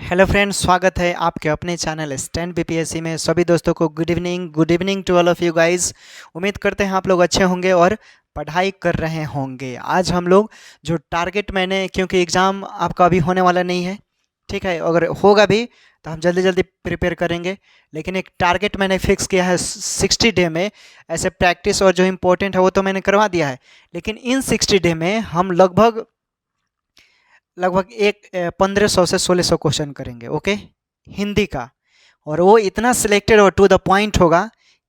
Hello friends, स्वागत है आपके अपने चैनल स्टैंड बीपीएससी में। सभी दोस्तों को good evening to all of you guys. उम्मीद करते हैं आप लोग अच्छे होंगे और पढ़ाई कर रहे होंगे। आज हम लोग जो टारगेट मैंने, क्योंकि एग्ज़ाम आपका अभी होने वाला नहीं है, ठीक है, अगर होगा भी तो हम जल्दी जल्दी प्रिपेयर करेंगे, लेकिन एक टारगेट मैंने फिक्स किया है 60 डे में। ऐसे प्रैक्टिस और जो इम्पोर्टेंट है वो तो मैंने करवा दिया है, लेकिन इन 60 डे में हम लगभग एक 1500 से 1600 क्वेश्चन करेंगे, ओके, हिंदी का। और वो इतना सिलेक्टेड और टू द पॉइंट होगा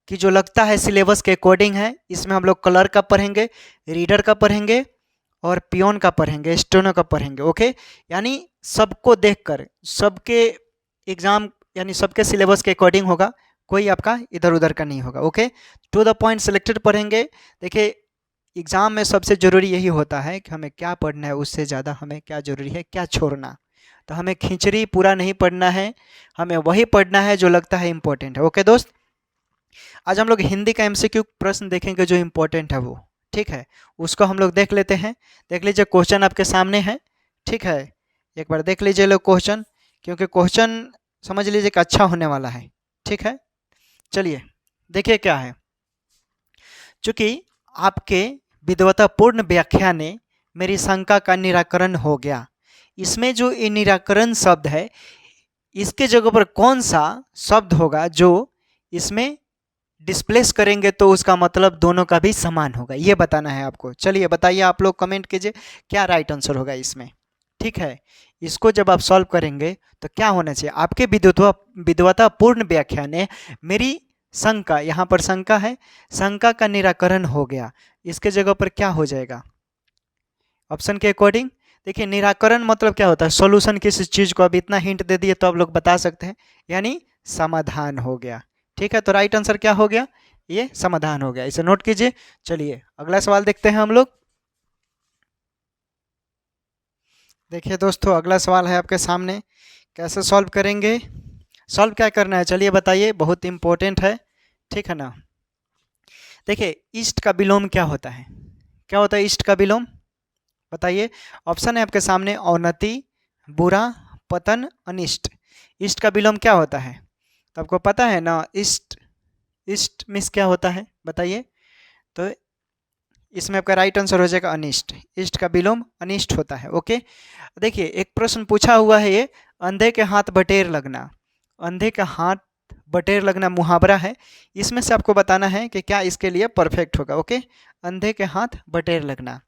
कि जो लगता है सिलेबस के अकॉर्डिंग है। इसमें हम लोग कलर का पढ़ेंगे, रीडर का पढ़ेंगे और पियोन का पढ़ेंगे, स्टेनो का पढ़ेंगे, ओके। यानी सबको देखकर सबके एग्ज़ाम, यानी सबके सिलेबस के अकॉर्डिंग होगा, कोई आपका इधर उधर का नहीं होगा, okay. To the point selected पढ़ेंगे। देखिए, एग्ज़ाम में सबसे ज़रूरी यही होता है कि हमें क्या पढ़ना है, उससे ज़्यादा हमें क्या ज़रूरी है, क्या छोड़ना। तो हमें खिचड़ी पूरा नहीं पढ़ना है, हमें वही पढ़ना है जो लगता है इम्पोर्टेंट है, ओके दोस्त। आज हम लोग हिंदी का एमसीक्यू प्रश्न देखेंगे जो इम्पोर्टेंट है वो, ठीक है, उसको हम लोग देख लेते हैं। देख लीजिए, क्वेश्चन आपके सामने है, ठीक है। एक बार देख लीजिए लोग क्वेश्चन, क्योंकि क्वेश्चन समझ लीजिए कि अच्छा होने वाला है, ठीक है। चलिए देखिए क्या है। चूँकि आपके विद्वतापूर्ण व्याख्या ने मेरी शंका का निराकरण हो गया। इसमें जो ये निराकरण शब्द है, इसके जगह पर कौन सा शब्द होगा जो इसमें डिस्प्लेस करेंगे तो उसका मतलब दोनों का भी समान होगा, ये बताना है आपको। चलिए बताइए, आप लोग कमेंट कीजिए क्या राइट आंसर होगा इसमें, ठीक है। इसको जब आप सॉल्व करेंगे तो क्या होना चाहिए, आपके विद्वतापूर्ण व्याख्या ने मेरी शंका, यहाँ पर शंका है, शंका का निराकरण हो गया। इसके जगह पर क्या हो जाएगा ऑप्शन के अकॉर्डिंग। देखिए, निराकरण मतलब क्या होता है, सॉल्यूशन किसी चीज़ को। अब इतना हिंट दे दिए तो आप लोग बता सकते हैं, यानी समाधान हो गया, ठीक है। तो राइट आंसर क्या हो गया, ये समाधान हो गया, इसे नोट कीजिए। चलिए अगला सवाल देखते हैं हम लोग। देखिए दोस्तों, अगला सवाल है आपके सामने, कैसे सॉल्व करेंगे, सॉल्व क्या करना है, चलिए बताइए, बहुत इंपॉर्टेंट है, ठीक है ना। देखिए, ईस्ट का विलोम क्या होता है, क्या होता है ईस्ट का विलोम, बताइए। ऑप्शन है आपके सामने, अवनति, बुरा, पतन, अनिष्ट। ईस्ट का विलोम क्या होता है, तो आपको पता है ना, ईस्ट ईस्ट मीन्स क्या होता है बताइए। तो इसमें आपका राइट आंसर हो जाएगा अनिष्ट। ईस्ट का विलोम अनिष्ट होता है, ओके। देखिए, एक प्रश्न पूछा हुआ है ये, अंधे के हाथ बटेर लगना। अंधे का हाथ बटेर लगना मुहावरा है, इसमें से आपको बताना है कि क्या इसके लिए परफेक्ट होगा, ओके। अंधे के हाथ बटेर लगना।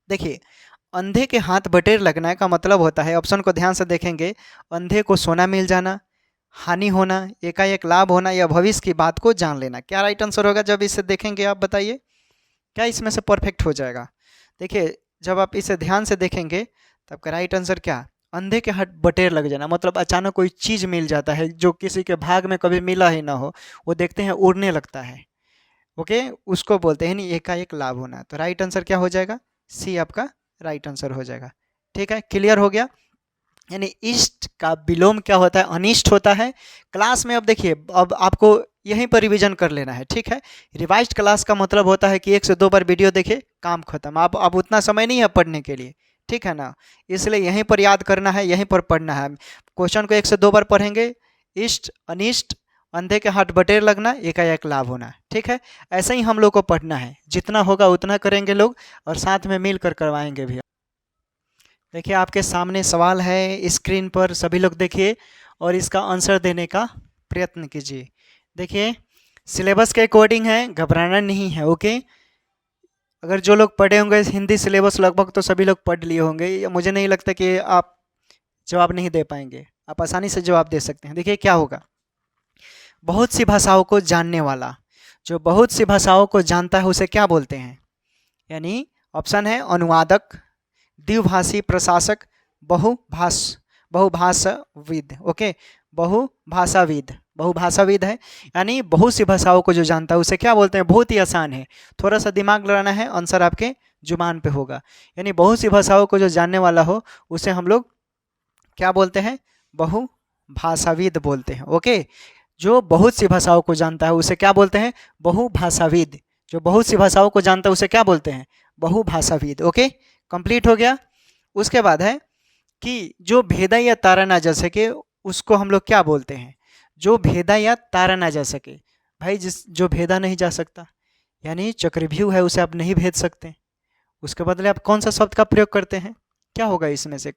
देखिए, अंधे के हाथ बटेर लगना का मतलब होता है, ऑप्शन को ध्यान से देखेंगे, अंधे को सोना मिल जाना, हानि होना, एकाएक लाभ होना, या भविष्य की बात को जान लेना। क्या राइट आंसर होगा जब इसे देखेंगे, आप बताइए क्या इसमें से परफेक्ट हो जाएगा। देखिए, जब आप इसे ध्यान से देखेंगे तो आपका राइट आंसर क्या, अंधे के हाथ बटेर लग जाना मतलब अचानक कोई चीज़ मिल जाता है जो किसी के भाग में कभी मिला ही ना हो, वो देखते हैं उड़ने लगता है, ओके, उसको बोलते हैं नहीं एकाएक लाभ होना। तो राइट आंसर क्या हो जाएगा, सी आपका राइट आंसर हो जाएगा, ठीक है। क्लियर हो गया, यानी इष्ट का विलोम क्या होता है, अनिष्ट होता है। क्लास में अब देखिए, अब आपको यहीं पर रिवीजन कर लेना है, ठीक है। रिवाइज्ड क्लास का मतलब होता है कि 1 से 2 बार वीडियो देखिए, काम खत्म। आप अब उतना समय नहीं है पढ़ने के लिए, ठीक है ना, इसलिए यहीं पर याद करना है, यहीं पर पढ़ना है। क्वेश्चन को 1 से 2 बार पढ़ेंगे, इष्ट, अनिष्ट, अंधे के हाथ बटेर लगना, एकाएक लाभ होना, ठीक है। ऐसे ही हम लोग को पढ़ना है, जितना होगा उतना करेंगे लोग, और साथ में मिलकर करवाएंगे भी। देखिए, आपके सामने सवाल है स्क्रीन पर, सभी लोग देखिए और इसका आंसर देने का प्रयत्न कीजिए। देखिए, सिलेबस के अकॉर्डिंग है, घबराना नहीं है, ओके। अगर जो लोग पढ़े होंगे हिंदी सिलेबस, लगभग तो सभी लोग पढ़ लिए होंगे, मुझे नहीं लगता कि आप जवाब नहीं दे पाएंगे, आप आसानी से जवाब दे सकते हैं। देखिए क्या होगा, बहुत सी भाषाओं को जानने वाला, जो बहुत सी भाषाओं को जानता है उसे क्या बोलते हैं, यानी ऑप्शन है अनुवादक, द्विभाषी प्रशासक, बहुभाषाविद, ओके, बहुभाषाविद है, यानी बहुत सी भाषाओं को जो जानता है उसे क्या बोलते हैं। बहुत ही आसान है, थोड़ा सा दिमाग लगाना है, आंसर आपके जुबान पे होगा। यानी बहुत सी भाषाओं को जो जानने वाला हो उसे हम लोग क्या बोलते हैं, बहुभाषाविद बोलते हैं, ओके। जो बहुत सी भाषाओं को जानता है उसे क्या बोलते हैं, बहुभाषाविद। जो बहुत सी भाषाओं को जानता है उसे क्या बोलते हैं, बहुभाषाविद, ओके। कंप्लीट हो गया। उसके बाद है कि जो भेदा या तारा ना जा सके उसको हम लोग क्या बोलते हैं? जो भेदा या तारा ना जा सके। भाई जिस जो भेदा नहीं जा सकता, यानी चक्रव्यूह है उसे आप नहीं भेद सकते, उसके बदले आप कौन सा शब्द का प्रयोग करते हैं? क्या होगा इसमें से?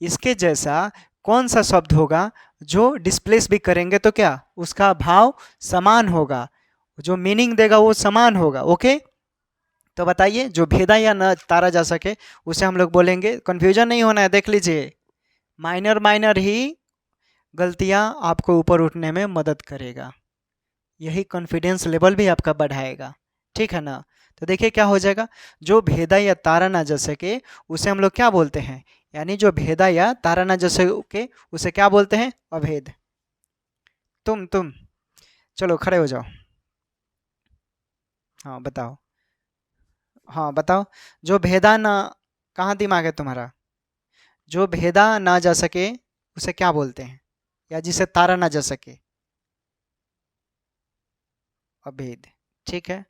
इसके जैसा कौन सा शब्द होगा जो डिस्प्लेस भी करेंगे तो क्या उसका भाव समान होगा, जो मीनिंग देगा वो समान होगा। ओके, तो बताइए जो भेदा या न तारा जा सके उसे हम लोग बोलेंगे, कंफ्यूजन नहीं होना है, देख लीजिए, माइनर माइनर ही गलतियां आपको ऊपर उठने में मदद करेगा, यही कॉन्फिडेंस लेवल भी आपका बढ़ाएगा, ठीक है ना। तो देखिए क्या हो जाएगा, जो भेदा या तारा ना जा सके उसे हम लोग क्या बोलते हैं, यानी जो भेदा या तारा ना जा सके उसे क्या बोलते हैं? अभेद। तुम चलो खड़े हो जाओ, हाँ बताओ, हाँ बताओ, जो भेदा ना, कहाँ दिमाग है तुम्हारा? जो भेदा ना जा सके उसे क्या बोलते हैं, या जिसे तारा ना जा सके? अभेद। ठीक है,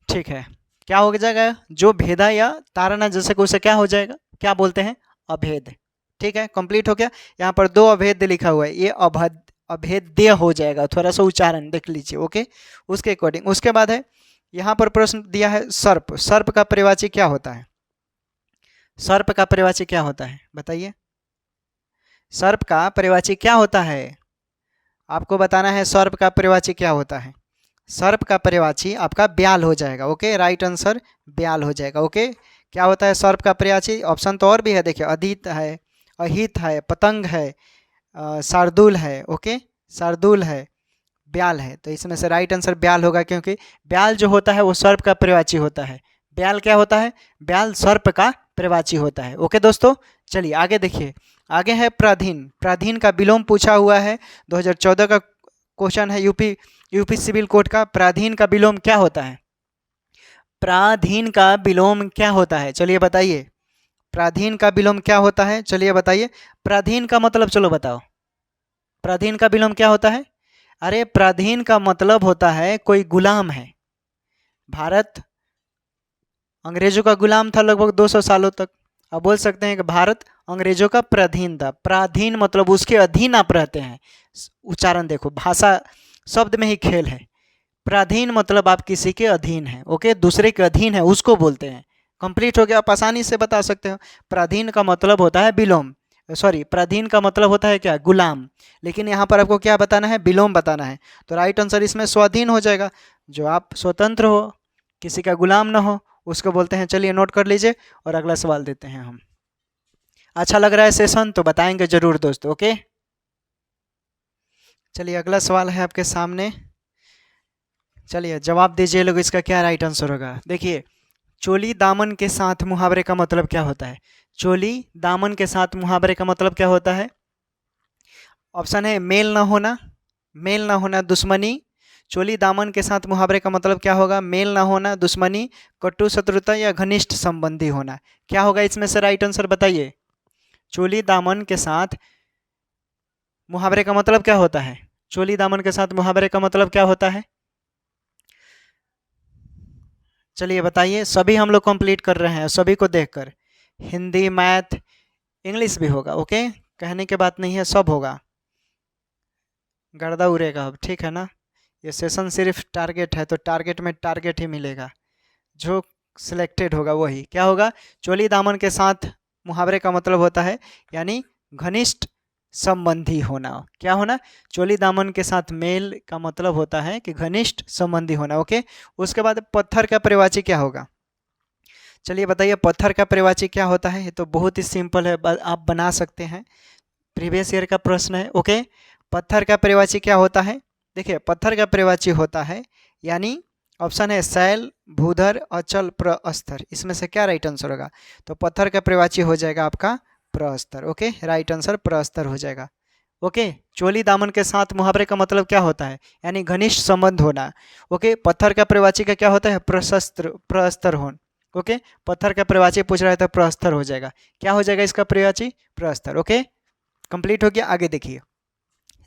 ठीक है, क्या हो जाएगा, जो भेदा या तारा ना जा सके उसे क्या हो जाएगा, क्या बोलते हैं? अभेद। ठीक है, कंप्लीट हो गया। यहाँ पर दो अभेद लिखा हुआ है, ये अभेद्य हो जाएगा, थोड़ा सा उच्चारण देख लीजिए। ओके, उसके अकॉर्डिंग। उसके बाद है यहाँ पर प्रश्न दिया है सर्प, सर्प का पर्यायवाची क्या होता है? सर्प का पर्यायवाची क्या होता है बताइए? सर्प का पर्यायवाची क्या होता है? आपको बताना है सर्प का पर्यायवाची क्या होता है। सर्प का पर्यायवाची आपका ब्याल हो जाएगा। ओके, राइट आंसर ब्याल हो जाएगा। ओके, क्या होता है सर्प का पर्यायवाची? ऑप्शन तो और भी है, देखिए, अदित है, अहित है, पतंग है, शार्दुल है, ओके, शार्दुल है, ब्याल है। तो इसमें से राइट आंसर ब्याल होगा, क्योंकि ब्याल जो होता है वो सर्प का पर्यायवाची होता है। ब्याल क्या होता है? ब्याल सर्प का पर्यायवाची होता है। ओके दोस्तों, चलिए आगे देखिए, आगे है प्राधीन। प्राधीन का विलोम पूछा हुआ है, 2014 का क्वेश्चन है, यूपी सिविल कोड का। प्राधीन का विलोम क्या होता है? प्राधीन का विलोम क्या होता है, चलिए बताइए। प्राधीन का विलोम क्या होता है, चलिए बताइए। प्राधीन का मतलब चलो बताओ, प्राधीन का विलोम क्या होता है? अरे प्राधीन का मतलब होता है कोई गुलाम है। भारत अंग्रेजों का गुलाम था लगभग 200 सालों तक। अब बोल सकते हैं कि भारत अंग्रेजों का प्राधीन था। प्राधीन मतलब उसके अधीन आप रहते हैं। उच्चारण देखो, भाषा शब्द में ही खेल है। प्राधीन मतलब आप किसी के अधीन हैं। ओके, दूसरे के अधीन है उसको बोलते हैं। कंप्लीट हो गया, आप आसानी से बता सकते हो। प्राधीन का मतलब होता है विलोम, सॉरी, प्राधीन का मतलब होता है क्या? गुलाम। लेकिन यहाँ पर आपको क्या बताना है? विलोम बताना है। तो राइट आंसर इसमें स्वाधीन हो जाएगा, जो आप स्वतंत्र हो, किसी का गुलाम ना हो, उसको बोलते हैं। चलिए नोट कर लीजिए और अगला सवाल देते हैं हम। अच्छा लग रहा है सेशन तो बताएंगे जरूर दोस्तों। ओके, चलिए अगला सवाल है आपके सामने, चलिए जवाब दीजिए लोग, इसका क्या राइट आंसर होगा। देखिए, चोली दामन के साथ मुहावरे का मतलब क्या होता है? चोली दामन के साथ मुहावरे का मतलब क्या होता है? ऑप्शन है मेल ना होना, मेल ना होना, दुश्मनी। चोली दामन के साथ मुहावरे का मतलब क्या होगा? मेल ना होना, दुश्मनी, कटु शत्रुता या घनिष्ठ संबंधी होना। क्या होगा इसमें से राइट आंसर बताइए। चोली दामन के साथ मुहावरे का मतलब क्या होता है? चोली दामन के साथ मुहावरे का मतलब क्या होता है? चलिए बताइए, सभी हम लोग कंप्लीट कर रहे हैं, सभी को देखकर। हिंदी, मैथ, इंग्लिश भी होगा। ओके, कहने की बात नहीं है, सब होगा, गर्दा उड़ेगा अब, ठीक है ना। ये सेशन सिर्फ टारगेट है, तो टारगेट में टारगेट ही मिलेगा, जो सिलेक्टेड होगा वही। क्या होगा? चोली दामन के साथ मुहावरे का मतलब होता है यानी घनिष्ठ संबंधी होना। क्या होना? चोली दामन के साथ मेल का मतलब होता है कि घनिष्ठ संबंधी होना। ओके, उसके बाद पत्थर का पर्यायवाची क्या होगा? चलिए बताइए, पत्थर का पर्यायवाची क्या होता है? ये तो बहुत ही सिंपल है, आप बना सकते हैं, प्रीवियस ईयर का प्रश्न है। ओके, पत्थर का पर्यायवाची क्या होता है? देखिए, पत्थर का पर्यायवाची होता है, यानी ऑप्शन है शैल, भूधर, अचल, प्रस्तर। इसमें से क्या राइट आंसर होगा? तो पत्थर का पर्यायवाची हो जाएगा आपका प्रस्तर। ओके, राइट आंसर प्रस्तर हो जाएगा। ओके, चोली दामन के साथ मुहावरे का मतलब क्या होता है? यानी घनिष्ठ संबंध होना। ओके, पत्थर का पर्यायवाची का क्या होता है? प्रशस्त्र, प्रस्तर होना। ओके, पत्थर का पर्यायवाची पूछ रहा है तो प्रस्तर हो जाएगा। क्या हो जाएगा इसका पर्यायवाची? प्रस्तर। ओके, कंप्लीट हो गया। आगे देखिए,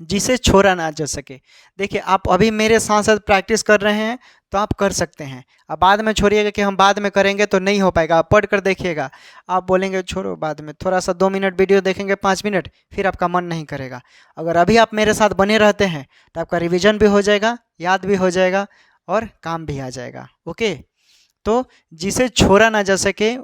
जिसे छोड़ा ना जा सके। देखिए आप अभी मेरे साथ साथ प्रैक्टिस कर रहे हैं तो आप कर सकते हैं। अब बाद में छोड़िएगा कि हम बाद में करेंगे तो नहीं हो पाएगा। आप पढ़ कर देखिएगा, आप बोलेंगे छोड़ो बाद में, थोड़ा सा 2 मिनट वीडियो देखेंगे 5 मिनट, फिर आपका मन नहीं करेगा। अगर अभी आप मेरे साथ बने रहते हैं तो आपका रिविजन भी हो जाएगा, याद भी हो जाएगा और काम भी आ जाएगा। ओके, तो जिसे छोड़ा ना जा सके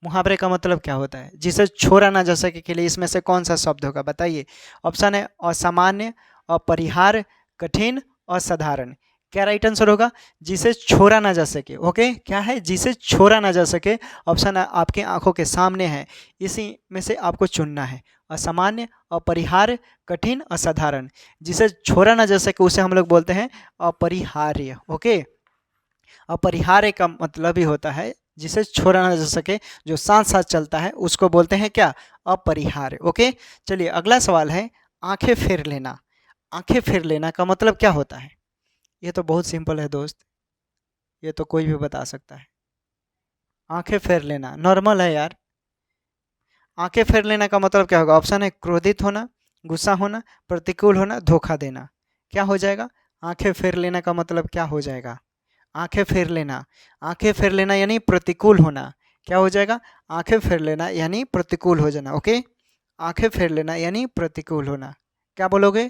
मुहावरे का मतलब क्या होता है? जिसे छोड़ा ना जा सके के लिए इसमें से कौन सा शब्द होगा बताइए? ऑप्शन है असामान्य, अपरिहार्य, कठिन, असाधारण। क्या राइट आंसर होगा? जिसे छोड़ा ना जा सके। ओके, क्या है? जिसे छोड़ा ना जा सके। ऑप्शन आपके आंखों के सामने है, इसी में से आपको चुनना है। असामान्य, अपरिहार्य, कठिन, असाधारण। जिसे छोड़ा ना जा सके उसे हम लोग बोलते हैं अपरिहार्य। ओके, अपरिहार्य का मतलब ही होता है जिसे छोड़ा ना जा सके, जो साथ साथ चलता है उसको बोलते हैं क्या? अपरिहार्य। ओके, चलिए अगला सवाल है आंखें फेर लेना। आंखें फेर लेना का मतलब क्या होता है? ये तो बहुत सिंपल है दोस्त, ये तो कोई भी बता सकता है। आंखें फेर लेना नॉर्मल है यार। आंखें फेर लेना का मतलब क्या होगा? ऑप्शन है क्रोधित होना, गुस्सा होना, प्रतिकूल होना, धोखा देना। क्या हो जाएगा? आंखें फेर लेना का मतलब क्या हो जाएगा? आंखें फेर लेना, आंखें फेर लेना यानी प्रतिकूल होना। क्या हो जाएगा? आंखें फेर लेना यानी प्रतिकूल हो जाना। ओके, आंखें फेर लेना यानी प्रतिकूल होना। क्या बोलोगे?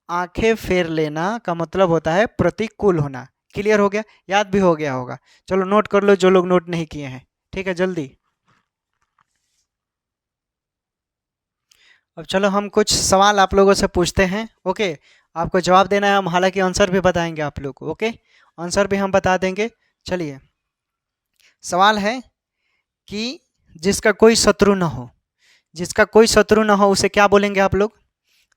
आंखें फेर लेना का मतलब होता है प्रतिकूल होना। क्लियर हो गया? याद भी हो गया होगा। चलो नोट कर लो जो लोग नोट नहीं किए हैं। ठीक है, जल्दी। अब चलो हम कुछ सवाल आप लोगों से पूछते हैं। ओके, आपको जवाब देना है, हम हालांकि आंसर भी बताएंगे आप लोग को। ओके, आंसर भी हम बता देंगे। चलिए, सवाल है कि जिसका कोई शत्रु न हो, जिसका कोई शत्रु न हो उसे क्या बोलेंगे आप लोग?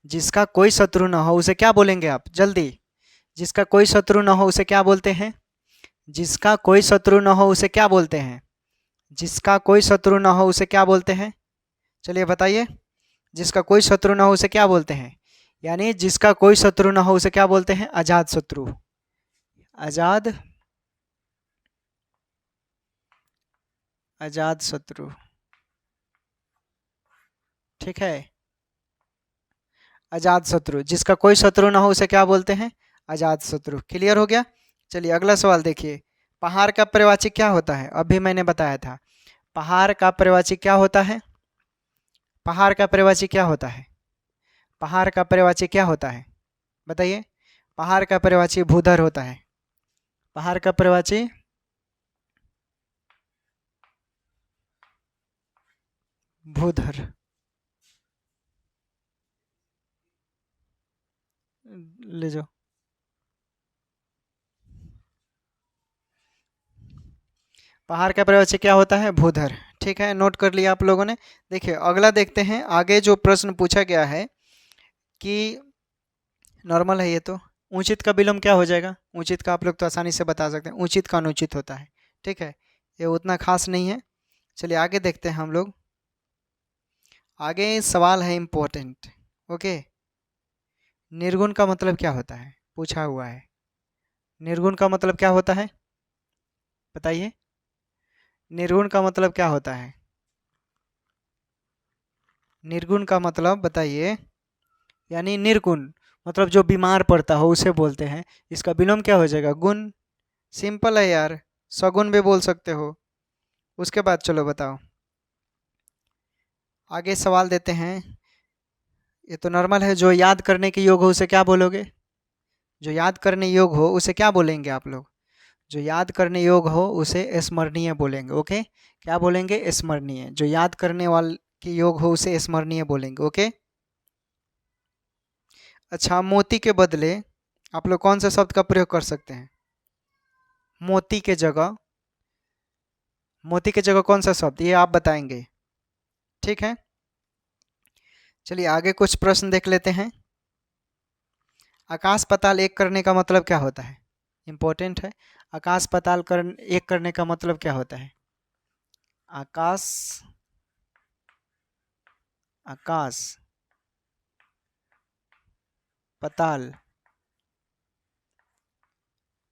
जिसका कोई शत्रु न हो उसे क्या बोलेंगे आप? जल्दी। जिसका कोई शत्रु न हो उसे क्या बोलते हैं? जिसका कोई शत्रु न हो उसे क्या बोलते हैं? जिसका कोई शत्रु न हो उसे क्या बोलते हैं? चलिए बताइए। जिसका कोई शत्रु न हो उसे क्या बोलते हैं? यानी जिसका कोई शत्रु न हो उसे क्या बोलते हैं? अजात शत्रु। अजात, अजात शत्रु। ठीक है, अजात शत्रु। जिसका कोई शत्रु ना हो उसे क्या बोलते हैं? अजात शत्रु। क्लियर हो गया? चलिए अगला सवाल देखिए। पहाड़ का पर्यायवाची क्या होता है? अभी मैंने बताया था। पहाड़ का पर्यायवाची क्या होता है? पहाड़ का पर्यायवाची क्या होता है? पहाड़ का पर्यायवाची क्या होता है? बताइए। पहाड़ का पर्यायवाची भूधर होता है। पहाड़ का पर्यायवाची भूधर। ले जाओ। पहाड़ का पर्यायवाची क्या होता है? भूधर। ठीक है, नोट कर लिया आप लोगों ने। देखिए अगला देखते हैं। आगे जो प्रश्न पूछा गया है कि नॉर्मल है ये तो। ऊचित का विलोम क्या हो जाएगा? ऊचित का आप लोग तो आसानी से बता सकते हैं। ऊचित का अनुचित होता है। ठीक है, ये उतना खास नहीं है। चलिए आगे देखते हैं हम लोग। आगे सवाल है इम्पोर्टेंट। ओके, निर्गुण का मतलब क्या होता है? पूछा हुआ है। निर्गुण का मतलब क्या होता है? बताइए। निर्गुण का मतलब क्या होता है? निर्गुण का मतलब बताइए। यानी निर्गुण मतलब जो बीमार पड़ता हो उसे बोलते हैं। इसका विलोम क्या हो जाएगा? गुण। सिंपल है यार, सगुण भी बोल सकते हो। उसके बाद चलो बताओ, आगे सवाल देते हैं। ये तो नॉर्मल है। जो याद करने के योग हो उसे क्या बोलोगे? जो याद करने योग हो उसे क्या बोलेंगे आप लोग? जो याद करने योग हो उसे स्मरणीय बोलेंगे। ओके, क्या बोलेंगे? स्मरणीय। जो याद करने वाल के योग हो उसे स्मरणीय बोलेंगे। ओके, अच्छा मोती के बदले आप लोग कौन सा शब्द का प्रयोग कर सकते हैं? मोती के जगह, मोती के जगह कौन सा शब्द, ये आप बताएंगे। ठीक है, चलिए आगे कुछ प्रश्न देख लेते हैं। आकाश पाताल एक करने का मतलब क्या होता है? इंपॉर्टेंट है। आकाश पाताल एक करने का मतलब क्या होता है? आकाश, आकाश पाताल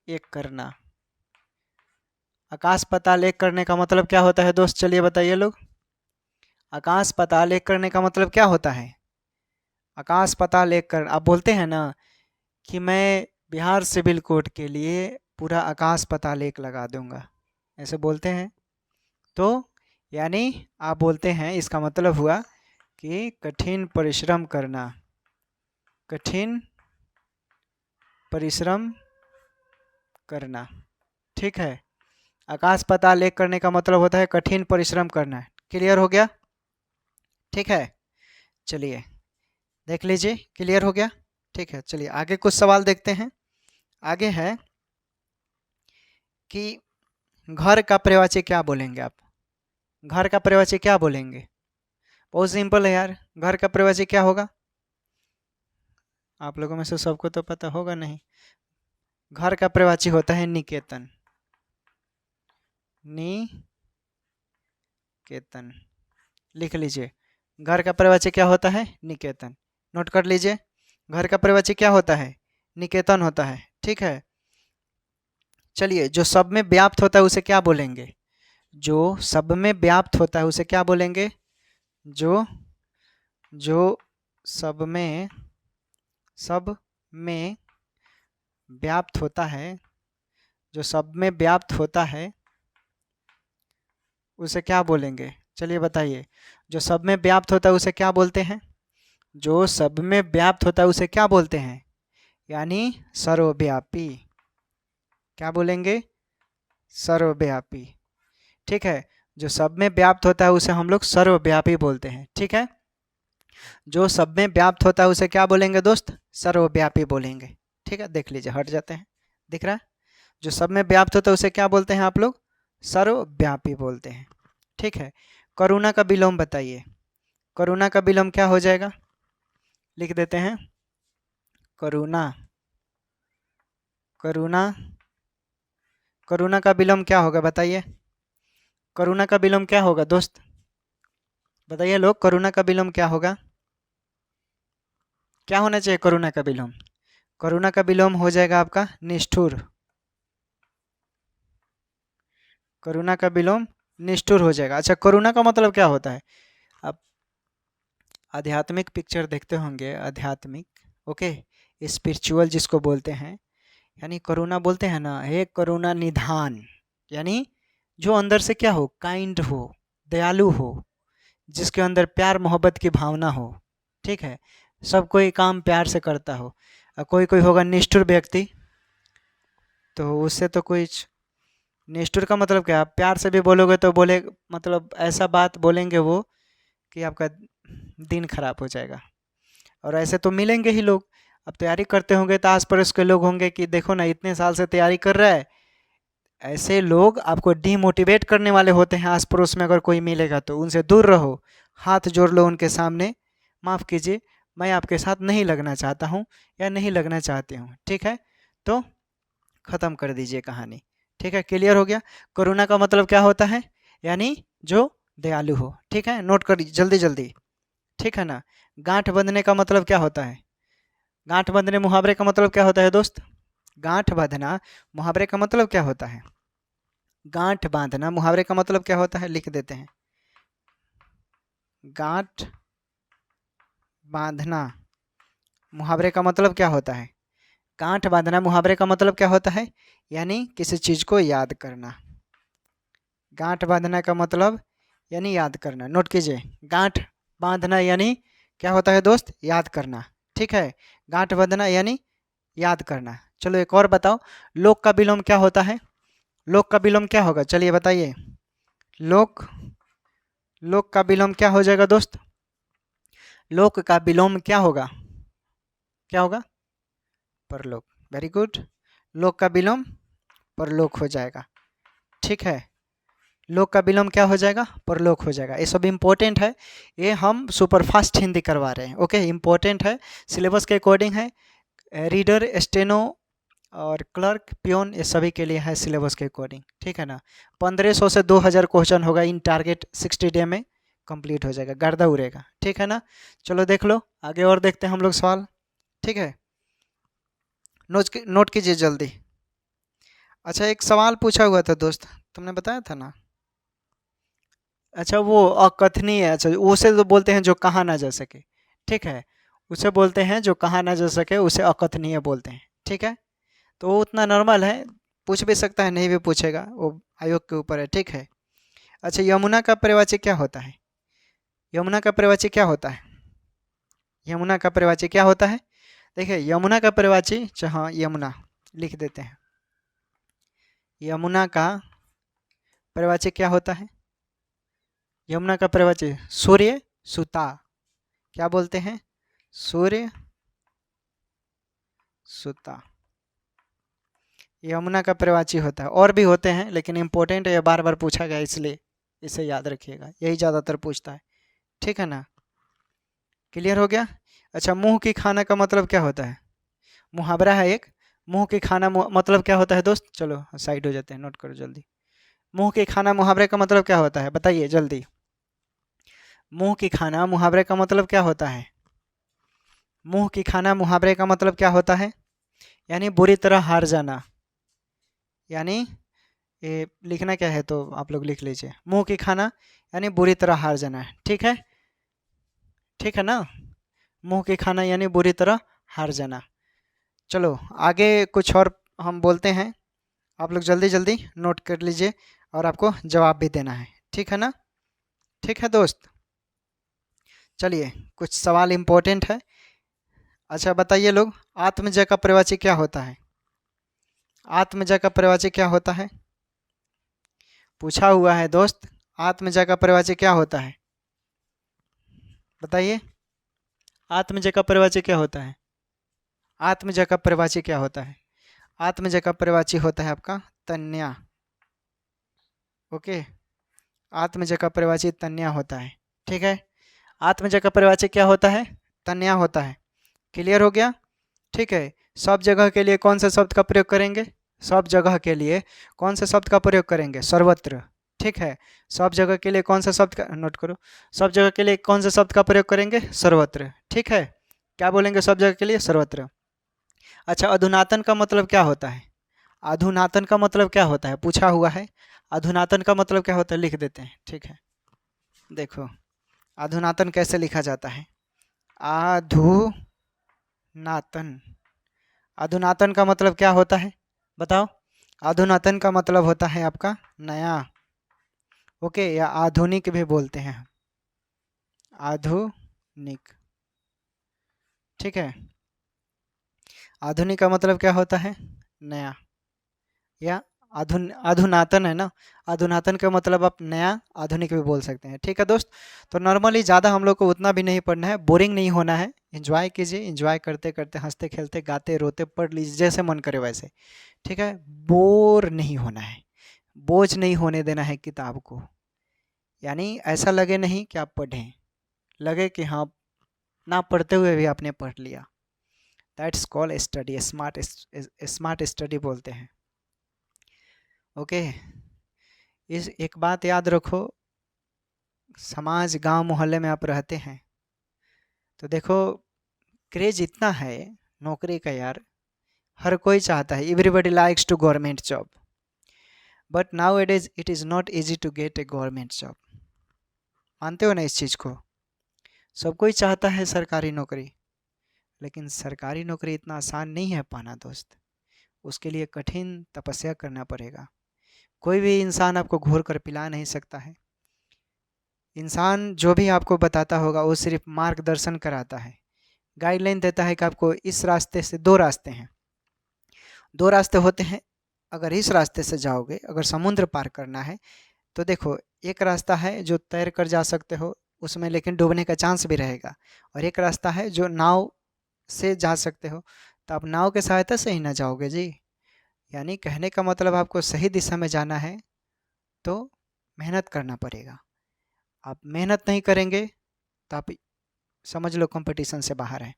एक करना। आकाश पाताल एक करने का मतलब क्या होता है दोस्त? चलिए बताइए लोग। आकाश पाताल एक करने का मतलब क्या होता है? आकाश पाताल एक कर, आप बोलते हैं ना कि मैं बिहार सिविल कोर्ट के लिए पूरा आकाश पाताल एक लगा दूंगा, ऐसे बोलते हैं। तो यानी आप बोलते हैं, इसका मतलब हुआ कि कठिन परिश्रम करना, कठिन परिश्रम करना, ठीक है। आकाश पाताल एक करने का मतलब होता है कठिन परिश्रम करना। क्लियर हो गया? ठीक है, चलिए देख लीजिए, क्लियर हो गया? ठीक है, चलिए आगे कुछ सवाल देखते हैं। आगे है कि घर का पर्यायवाची क्या बोलेंगे आप? घर का पर्यायवाची क्या बोलेंगे? बहुत सिंपल है यार, घर का पर्यायवाची क्या होगा? आप लोगों में से सबको तो पता होगा नहीं। घर का पर्यायवाची होता है निकेतन, निकेतन, लिख लीजिए। घर का पर्यायवाची क्या होता है? निकेतन, नोट कर लीजिए। घर का पर्यायवाची क्या होता है? निकेतन होता है, ठीक है। चलिए, जो सब में व्याप्त होता है उसे क्या बोलेंगे? जो सब में व्याप्त होता है उसे क्या बोलेंगे? जो जो सब में व्याप्त होता है, जो सब में व्याप्त होता है उसे क्या बोलेंगे? चलिए बताइए, जो सब में व्याप्त होता है उसे क्या बोलते हैं? जो सब में व्याप्त होता है उसे क्या बोलते हैं? यानी सर्वव्यापी। क्या बोलेंगे? सर्वव्यापी, ठीक है। जो सब में व्याप्त होता है उसे हम लोग सर्वव्यापी बोलते हैं, ठीक है। जो सब में व्याप्त होता है उसे क्या बोलेंगे दोस्त? सर्वव्यापी बोलेंगे, ठीक है। देख लीजिए, हट जाते हैं, दिख रहा है? जो सब में व्याप्त होता है उसे क्या बोलते हैं आप लोग? सर्वव्यापी बोलते हैं, ठीक है। करुणा का विलोम बताइए, करुणा का विलोम क्या हो जाएगा? लिख देते हैं, करुणा, करुणा, करुणा का विलोम क्या होगा बताइए? करुणा का विलोम क्या होगा दोस्त? बताइए लोग, करुणा का विलोम क्या होगा? क्या होना चाहिए करुणा का विलोम? करुणा का विलोम हो जाएगा आपका निष्ठुर। करुणा का विलोम निष्ठुर हो जाएगा। अच्छा, करुणा का मतलब क्या होता है? आप आध्यात्मिक पिक्चर देखते होंगे, आध्यात्मिक, ओके, स्पिरिचुअल जिसको बोलते हैं, यानी करुणा बोलते हैं ना, हे करुणा निधान, यानी जो अंदर से क्या हो? काइंड हो, दयालु हो, जिसके अंदर प्यार मोहब्बत की भावना हो, ठीक है। सब कोई काम प्यार से करता हो। कोई कोई होगा निष्ठुर व्यक्ति, तो उससे तो कुछ, निष्ठुर का मतलब क्या? आप प्यार से भी बोलोगे तो बोले, मतलब ऐसा बात बोलेंगे वो कि आपका दिन खराब हो जाएगा। और ऐसे तो मिलेंगे ही लोग। अब तैयारी करते होंगे तो आस पड़ोस के लोग होंगे कि देखो ना, इतने साल से तैयारी कर रहा है। ऐसे लोग आपको डीमोटिवेट करने वाले होते हैं। आस पड़ोस में अगर कोई मिलेगा तो उनसे दूर रहो, हाथ जोड़ लो उनके सामने, माफ़ कीजिए, मैं आपके साथ नहीं लगना चाहता हूँ या नहीं लगना चाहती हूँ, ठीक है। तो ख़त्म कर दीजिए कहानी, ठीक है। क्लियर हो गया? करुणा का मतलब क्या होता है? यानी जो दयालु हो, ठीक है। नोट कर जल्दी जल्दी, ठीक है ना। गांठ बंधने का मतलब क्या होता है? गांठ बंधने मुहावरे का मतलब क्या होता है दोस्त? गांठ बांधना मुहावरे का मतलब क्या होता है? गांठ बांधना मुहावरे का मतलब क्या होता है? लिख देते हैं, गांठ बांधना मुहावरे का मतलब क्या होता है? गांठ बांधना मुहावरे का मतलब क्या होता है? यानी किसी चीज़ को याद करना। गांठ बांधना का मतलब यानी याद करना। नोट कीजिए, गांठ बांधना यानी क्या होता है दोस्त? याद करना, ठीक है। गांठ बांधना यानी याद करना। चलो एक और बताओ, लोक का विलोम क्या होता है? लोक का विलोम क्या होगा? चलिए बताइए। लोक, लोक का विलोम क्या हो जाएगा दोस्त? लोक का विलोम क्या होगा? क्या होगा? परलोक। Very good. लोक का विलोम परलोक हो जाएगा, ठीक है। लोक का विलोम क्या हो जाएगा? परलोक हो जाएगा। ये सब इम्पोर्टेंट है, ये हम सुपरफास्ट हिंदी करवा रहे हैं, ओके। इम्पोर्टेंट है, सिलेबस के अकॉर्डिंग है। रीडर, स्टेनो और क्लर्क, पियोन, ये सभी के लिए है सिलेबस के अकॉर्डिंग, ठीक है ना। 1500 से 2000 क्वेश्चन होगा इन टारगेट, 60 डे में कंप्लीट हो जाएगा, गर्दा उड़ेगा, ठीक है ना। चलो देख लो आगे और देखते हैं हम लोग सवाल, ठीक है। नोट कीजिए जल्दी। अच्छा, एक सवाल पूछा हुआ था दोस्त, तुमने बताया था ना। अच्छा, वो अकथनीय है, अच्छा उसे तो बोलते हैं जो कहा ना जा सके, ठीक है। उसे बोलते हैं जो कहा ना जा सके उसे अकथनीय बोलते हैं। ठीक है, तो वो उतना नॉर्मल है, पूछ भी सकता है नहीं भी पूछेगा, वो आयोग के ऊपर है। ठीक है। अच्छा, यमुना का पर्यायवाची क्या होता है? यमुना का पर्यायवाची क्या होता है? यमुना का पर्यायवाची क्या होता है? देखिए यमुना का पर्यायवाची, हाँ यमुना लिख देते हैं। यमुना का पर्यायवाची क्या होता है? यमुना का पर्यायवाची सूर्य सुता। क्या बोलते हैं? सूर्य सुता। यमुना का पर्यायवाची होता है, और भी होते हैं लेकिन इंपॉर्टेंट है, ये बार बार पूछा गया इसलिए इसे याद रखिएगा, यही ज़्यादातर पूछता है। ठीक है ना, क्लियर हो गया? अच्छा, मुंह की खाना का मतलब क्या होता है? मुहावरा है एक, मुंह की खाना मतलब क्या होता है दोस्त? चलो साइड हो जाते हैं, नोट करो जल्दी। मुंह की खाना मुहावरे का मतलब क्या होता है, बताइए जल्दी। मुंह की खाना मुहावरे का मतलब क्या होता है? मुंह की खाना मुहावरे का मतलब क्या होता है? यानी बुरी तरह हार जाना। यानी ये लिखना क्या है तो आप लोग लिख लीजिए, मुंह की खाना यानी बुरी तरह हार जाना है। ठीक है, ठीक है ना, मुंह की खाना यानी बुरी तरह हार जाना। चलो आगे कुछ और हम बोलते हैं, आप लोग जल्दी जल्दी नोट कर लीजिए और आपको जवाब भी देना है। ठीक है ना? ठीक है दोस्त, चलिए कुछ सवाल इम्पोर्टेंट है। अच्छा बताइए लोग, आत्मजा का पर्यायवाची क्या होता है? आत्मजा का पर्यायवाची क्या होता है? पूछा हुआ है दोस्त, आत्मजा का पर्यायवाची क्या होता है? बताइए, आत्मजा का पर्यायवाची क्या होता है? आत्मजा का पर्यायवाची क्या होता है? आत्मजा का पर्यायवाची होता है आपका तन्या। ओके, आत्मजा का पर्यायवाची तन्या होता है। ठीक है, आत्मजा का पर्यायवाची क्या होता है? तन्या होता है। क्लियर हो गया? ठीक है, सब जगह के लिए कौन से शब्द का प्रयोग करेंगे? सब जगह के लिए कौन से शब्द का प्रयोग करेंगे? सर्वत्र। ठीक है, सब जगह के लिए कौन सा शब्द का, नोट करो, सब जगह के लिए कौन से शब्द का प्रयोग करेंगे? सर्वत्र। ठीक है, क्या बोलेंगे सब जगह के लिए? सर्वत्र। अच्छा, अधुनातन का मतलब क्या होता है? अधुनातन का मतलब क्या होता है, पूछा हुआ है। अधुनातन का मतलब क्या होता है, लिख देते हैं। ठीक है, देखो अधुनातन कैसे लिखा जाता है। अधुनातन, अधुनातन का मतलब क्या होता है बताओ? अधुनातन का मतलब होता है आपका नया। ओके, या आधुनिक भी बोलते हैं, आधुनिक। ठीक है, आधुनिक का मतलब क्या होता है? नया, या अधुनातन है ना, अधुनातन का मतलब आप नया आधुनिक भी बोल सकते हैं। ठीक है दोस्त, तो नॉर्मली ज़्यादा हम लोग को उतना भी नहीं पढ़ना है, बोरिंग नहीं होना है, एंजॉय कीजिए, एंजॉय करते करते हंसते खेलते गाते रोते पढ़ लीजिए जैसे मन करे वैसे। ठीक है, बोर नहीं होना है, बोझ नहीं होने देना है किताब को। यानी ऐसा लगे नहीं कि आप पढ़ें, लगे कि हाँ ना पढ़ते हुए भी आपने पढ़ लिया। That's call study, smart study बोलते हैं। ओके, इस एक बात याद रखो, समाज गांव मोहल्ले में आप रहते हैं तो देखो क्रेज इतना है नौकरी का यार, हर कोई चाहता है, everybody likes to government job, but now it is not easy to get a government job. मानते हो ना इस चीज़ को? सब कोई चाहता है सरकारी नौकरी, लेकिन सरकारी नौकरी इतना आसान नहीं है पाना दोस्त, उसके लिए कठिन तपस्या करना पड़ेगा। कोई भी इंसान आपको घूर कर पिला नहीं सकता है। इंसान जो भी आपको बताता होगा वो सिर्फ मार्गदर्शन कराता है, गाइडलाइन देता है कि आपको इस रास्ते से, दो रास्ते हैं, दो रास्ते होते हैं, अगर इस रास्ते से जाओगे, अगर समुद्र पार करना है तो देखो एक रास्ता है जो तैर कर जा सकते हो उसमें, लेकिन डूबने का चांस भी रहेगा, और एक रास्ता है जो नाव से जा सकते हो, तो आप नाव के सहायता से ही ना जाओगे जी। यानी कहने का मतलब आपको सही दिशा में जाना है तो मेहनत करना पड़ेगा। आप मेहनत नहीं करेंगे तो आप समझ लो कंपटीशन से बाहर हैं।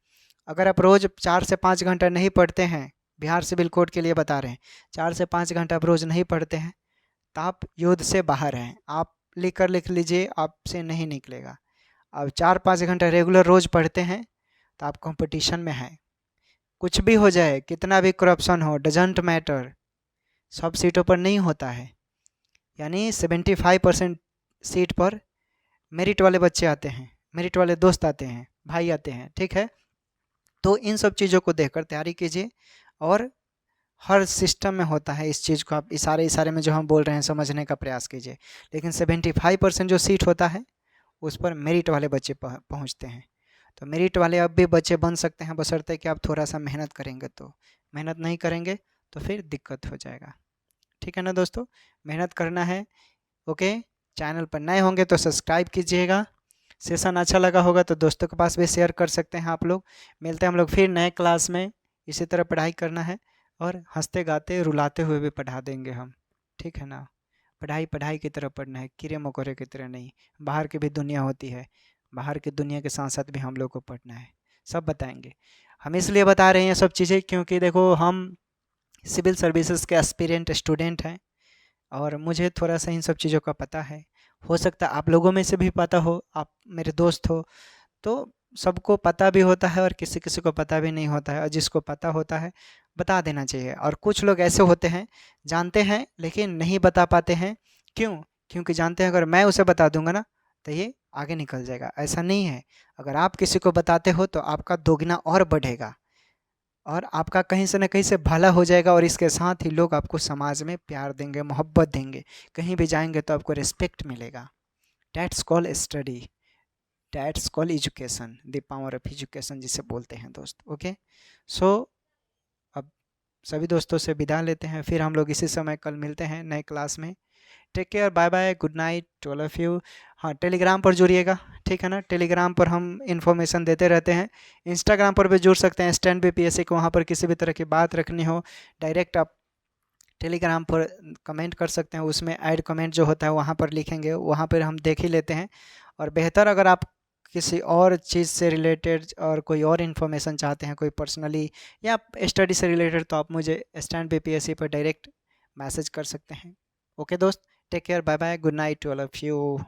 अगर आप रोज़ 4 से 5 घंटा नहीं पढ़ते हैं, बिहार सिविल कोड के लिए बता रहे हैं, 4 से 5 घंटा आप रोज़ नहीं पढ़ते हैं तो आप युद्ध से बाहर हैं। आप लिख लीजिए, आपसे नहीं निकलेगा। अब 4-5 घंटा रेगुलर रोज़ पढ़ते हैं तो आप कंपटीशन में हैं। कुछ भी हो जाए, कितना भी करप्शन हो, डजेंट मैटर, सब सीटों पर नहीं होता है। यानी 75% सीट पर मेरिट वाले बच्चे आते हैं, मेरिट वाले दोस्त आते हैं, भाई आते हैं। ठीक है, तो इन सब चीज़ों को देखकर तैयारी कीजिए, और हर सिस्टम में होता है इस चीज़ को आप इशारे इशारे में जो हम बोल रहे हैं समझने का प्रयास कीजिए। लेकिन 75% जो सीट होता है उस पर मेरिट वाले बच्चे पहुंचते हैं। तो मेरिट वाले अब भी बच्चे बन सकते हैं, बशर्ते कि आप थोड़ा सा मेहनत करेंगे। तो मेहनत नहीं करेंगे तो फिर दिक्कत हो जाएगा। ठीक है ना दोस्तों, मेहनत करना है। ओके, चैनल पर नए होंगे तो सब्सक्राइब कीजिएगा। सेशन अच्छा लगा होगा तो दोस्तों के पास भी शेयर कर सकते हैं आप लोग। मिलते हैं हम लोग फिर नए क्लास में। इसी तरह पढ़ाई करना है और हंसते गाते रुलाते हुए भी पढ़ा देंगे हम। ठीक है ना, पढ़ाई पढ़ाई की तरह पढ़ना है, कीड़े मकोड़े की तरह नहीं। बाहर की भी दुनिया होती है, बाहर की दुनिया के साथ साथ भी हम लोग को पढ़ना है, सब बताएंगे। हम इसलिए बता रहे हैं सब चीज़ें क्योंकि देखो हम सिविल सर्विसेज के एस्पिरेंट स्टूडेंट हैं, और मुझे थोड़ा सा इन सब चीज़ों का पता है। हो सकता है आप लोगों में से भी पता हो, आप मेरे दोस्त हो, तो सबको पता भी होता है और किसी किसी को पता भी नहीं होता है, और जिसको पता होता है बता देना चाहिए। और कुछ लोग ऐसे होते हैं जानते हैं लेकिन नहीं बता पाते हैं। क्यों? क्योंकि जानते हैं अगर मैं उसे बता दूंगा ना तो ये आगे निकल जाएगा। ऐसा नहीं है, अगर आप किसी को बताते हो तो आपका दोगुना और बढ़ेगा, और आपका कहीं से न कहीं से भला हो जाएगा, और इसके साथ ही लोग आपको समाज में प्यार देंगे, मोहब्बत देंगे। कहीं भी जाएंगे तो आपको रिस्पेक्ट मिलेगा। That's call study, that's call education, the power of education जिसे बोलते हैं दोस्त। ओके, सो अब सभी दोस्तों से विदा लेते हैं, फिर हम लोग इसी समय कल मिलते हैं नए क्लास में। Take care, bye bye, good night to all of you. हाँ, टेलीग्राम पर जुड़िएगा, ठीक है ना। टेलीग्राम पर हम इन्फॉर्मेशन देते रहते हैं। इंस्टाग्राम पर भी जुड़ सकते हैं स्टैंड बीपीएससी को, वहाँ पर किसी भी तरह की बात रखनी हो डायरेक्ट आप टेलीग्राम पर कमेंट कर सकते हैं। उसमें ऐड कमेंट जो होता है वहाँ पर लिखेंगे, वहाँ पर हम देख ही लेते हैं। और बेहतर अगर आप किसी और चीज़ से रिलेटेड और कोई और इन्फॉर्मेशन चाहते हैं, कोई पर्सनली या स्टडी से रिलेटेड, तो आप मुझे स्टैंड बीपीएससी पर डायरेक्ट मैसेज कर सकते हैं। ओके दोस्त, take care, bye bye, good night to all of you.